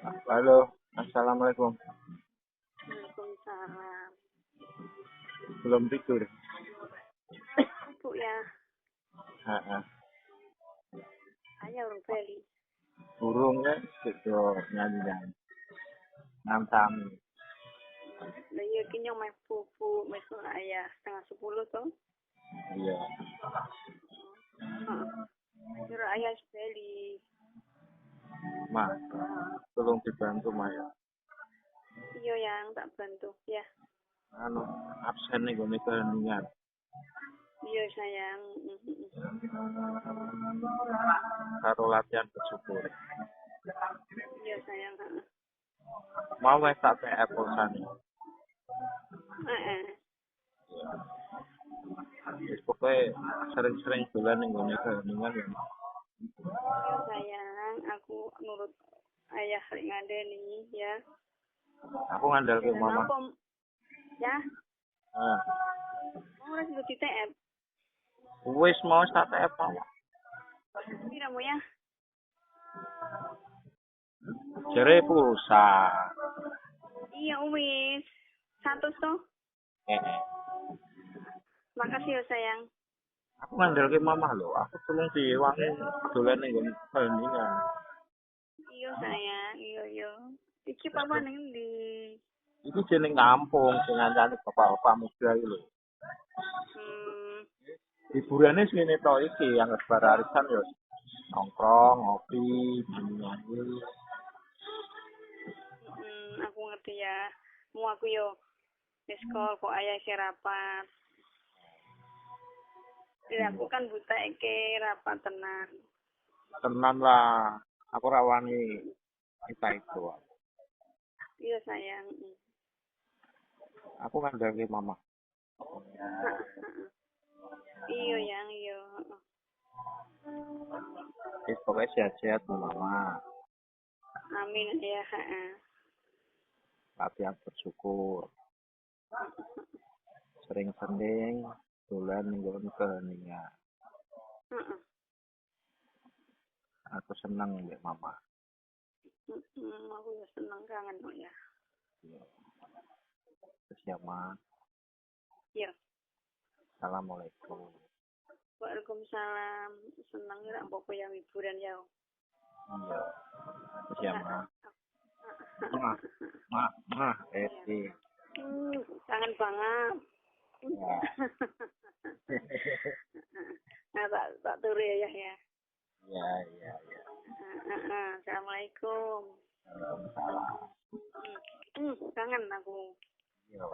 Halo, assalamualaikum. Waalaikumsalam. Belum tidur? Bu ya, Heeh. saya orang Bali. Burungnya gitu nyanyi nyanyi. Ngantam. Lah iya ki nyong meh pupu mesuk ayah 9:30 toh. Iya. Heeh. Kira ayah Bali. Mas, tolong dibantu Maya. Iya yang tak bantu ya. Anu absen nih gue keheningan. Iya sayang. Karo latihan bersyukur. Iya sayang. Heeh. Mau wes tak TF pulsane. Heeh. Wis pokoke sering-sering dolan ning gone keheningan ya. Iya sayang, aku nurut ayah rek ngandeni ya. Aku ngandalke Dan mama. apa ya? Nah, Mau ora sing TF. wis mau tak TF mama. Piramu ya? Jere pulsa. Iya wis. 100 toh. Heeh. Makasih ya sayang. Aku ngandalke mama lho. Aku tolong diwangi dolan ning gone keheningan. Iya sayang, iya. Iki papa ning ndi? Iki jeneng kampung sing ngancani bapak-bapak muda iki lho. Hmm, Hiburane sine to iki yang bar arisan ya nongkrong, ngopi, nyanyi. aku ngerti ya. Mau aku yo sekolah kok ayah isi rapat. Jadi aku kan buta ke rapat tenan. Tenan lah. Aku rawani kita itu. Iya sayang. Aku ngandalke mama. Iya yang iya. Wis pokoke sehat-sehat mama. Amin ya. Latihan bersyukur. Sering-sering dolan ning gone keheningan. Aku seneng mbek mama. Aku ya seneng kangen kok ya. Terus ya, Ma. Iya. Assalamualaikum. Waalaikumsalam. Seneng ya mbok yang hiburan ya. Iya. Terus ya, Ma. Ma, Kangen banget. Ya. Nah, tak turu ya ya. Ya. Assalamualaikum. Waalaikumsalam. Kangen aku. Yo.